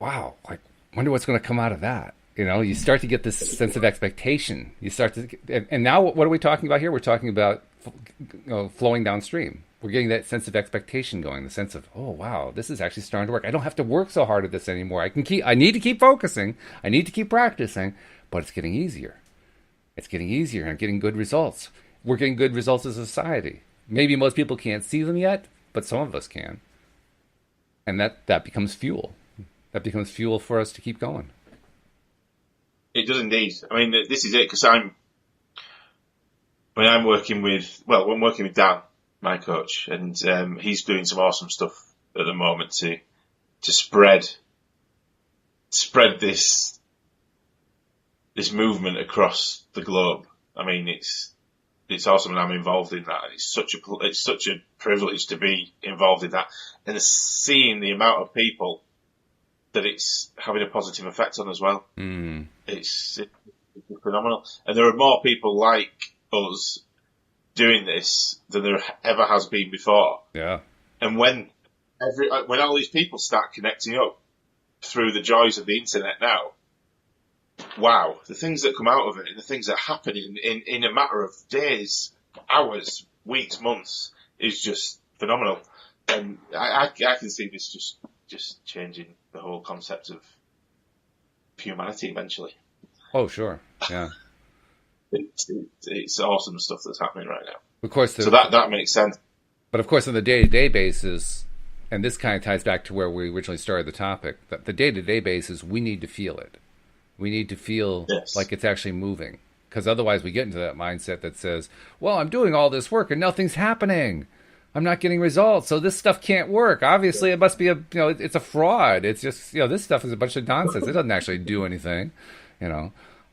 Wow, like, wonder what's going to come out of that. You start to get this sense of expectation. You start to, and now what are we talking about here? We're talking about flowing downstream. We're getting that sense of expectation going, the sense of, oh, wow, this is actually starting to work. I don't have to work so hard at this anymore. I need to keep focusing. I need to keep practicing, but it's getting easier. It's getting easier, and I'm getting good results. We're getting good results as a society. Maybe most people can't see them yet, but some of us can. And that becomes fuel. That becomes fuel for us to keep going. It does indeed. I mean, this is it, because I'm I'm working with Dan, my coach, and he's doing some awesome stuff at the moment to spread this movement across the globe. I mean, it's awesome, and I'm involved in that. It's such a privilege to be involved in that, and seeing the amount of people that it's having a positive effect on as well. It's phenomenal, and there are more people like us doing this than there ever has been before. Yeah. And when all these people start connecting up through the joys of the internet now, wow, the things that come out of it and the things that happen in a matter of days, hours, weeks, months is just phenomenal. And I can see this just changing the whole concept of humanity eventually. Oh, sure. Yeah. It's awesome stuff that's happening right now. Of course. So that makes sense. But of course, on the day-to-day basis, and this kind of ties back to where we originally started the topic, that the day-to-day basis, we need to feel it. We need to feel like it's actually moving. Because otherwise we get into that mindset that says, well, I'm doing all this work and nothing's happening. I'm not getting results, so this stuff can't work. Obviously, it must be it's a fraud. It's just, this stuff is a bunch of nonsense. It doesn't actually do anything.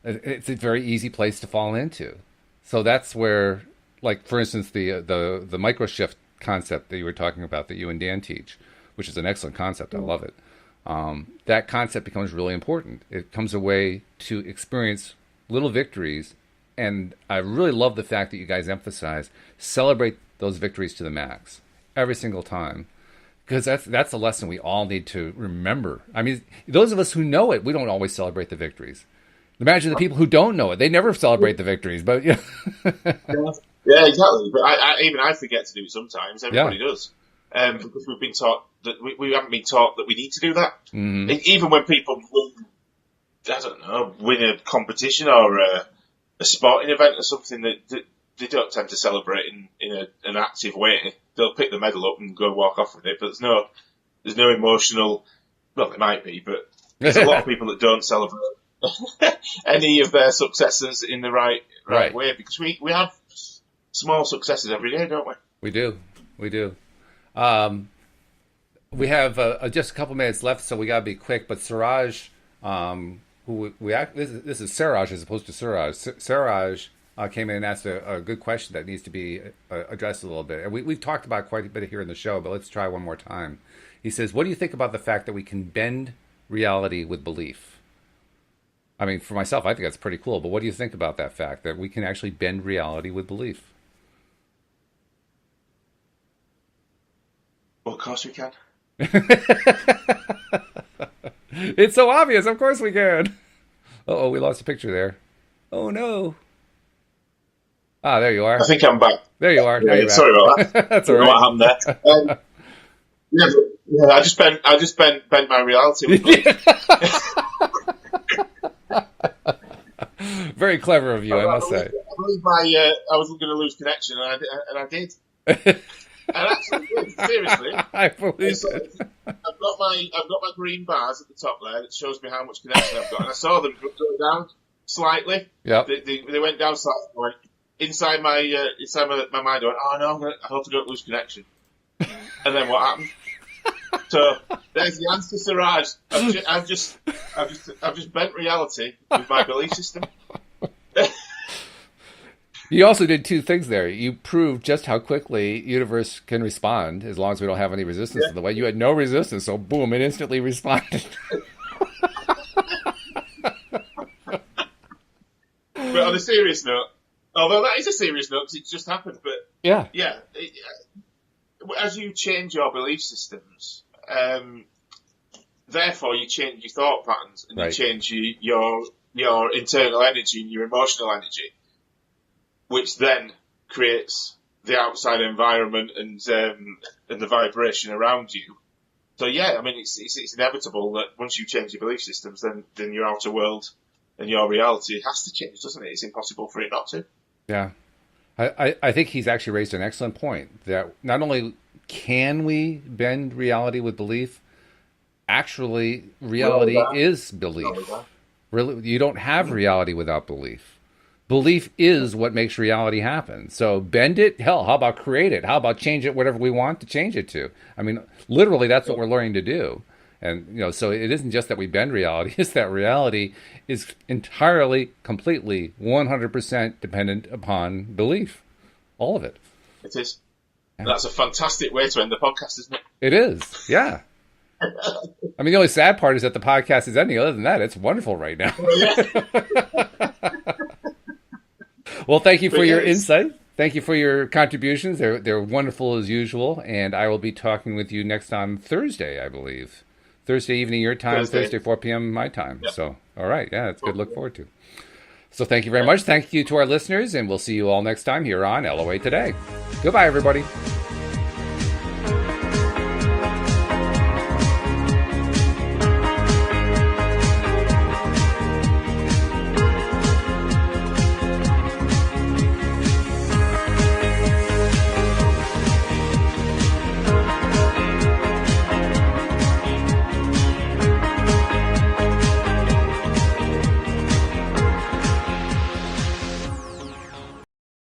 It's a very easy place to fall into. So that's where, like, for instance, the micro shift concept that you were talking about that you and Dan teach, which is an excellent concept. I love it. That concept becomes really important. It becomes a way to experience little victories. And I really love the fact that you guys emphasize celebrate those victories to the max every single time. Because that's a lesson we all need to remember. I mean, those of us who know it, we don't always celebrate the victories. Imagine the people who don't know it; they never celebrate the victories. But yeah, exactly. But I forget to do it sometimes. Everybody does, because we've been taught that we haven't been taught that we need to do that. Mm-hmm. Even when people win a competition or a sporting event or something that they don't tend to celebrate in an active way. They'll pick the medal up and go walk off with it. But there's no emotional. Well, there might be, but there's a lot of people that don't celebrate any of their successes in the right way, because we have small successes every day, don't we? We do. We have just a couple minutes left, so we got to be quick. But Siraj, this is Siraj as opposed to Suraj. Siraj came in and asked a good question that needs to be addressed a little bit. And we've talked about quite a bit here in the show, but let's try one more time. He says, what do you think about the fact that we can bend reality with belief? I mean, for myself, I think that's pretty cool. But what do you think about that fact that we can actually bend reality with belief? Well, of course we can. It's so obvious. Of course we can. Uh-oh, we lost a picture there. Oh, no. Ah, there you are. I think I'm back. There you are. Now you're back. Sorry about that. That's all right. What happened there? I just bent my reality with belief. Very clever of you, I must say. I believe I was going to lose connection, and I did. And actually did, seriously. I believe it. I've got my green bars at the top there that shows me how much connection I've got, and I saw them go down slightly. Yep. They went down slightly. I went, inside my mind, I went, oh no, I hope I don't lose connection. And then what happened? So there's the answer, Siraj. I've just bent reality with my belief system. You also did two things there. You proved just how quickly universe can respond as long as we don't have any resistance to the way. You had no resistance, so boom, it instantly responded. But on a serious note, although that is a serious note because it's just happened, but yeah, as you change your belief systems, therefore you change your thought patterns and you change your internal energy and your emotional energy, which then creates the outside environment and the vibration around you. So yeah, I mean it's inevitable that once you change your belief systems, then your outer world and your reality has to change, doesn't it? It's impossible for it not to. Yeah. I think he's actually raised an excellent point that not only can we bend reality with belief, actually reality is belief. Really, you don't have reality without belief. Belief is what makes reality happen. So bend it. Hell, how about create it? How about change it whatever we want to change it to? I mean, literally, that's what we're learning to do. And, so it isn't just that we bend reality. It's that reality is entirely, completely, 100% dependent upon belief. All of it. It is. And that's a fantastic way to end the podcast, isn't it? It is. Yeah. I mean, the only sad part is that the podcast is ending. Other than that, it's wonderful right now. Well, thank you for your insight. Thank you for your contributions. They're wonderful as usual. And I will be talking with you next on Thursday, I believe. Thursday evening your time, Thursday 4 p.m. my time. Yep. So, all right. Yeah, it's good to look forward to. So thank you very much. Thank you to our listeners, and we'll see you all next time here on LOA Today. Goodbye, everybody.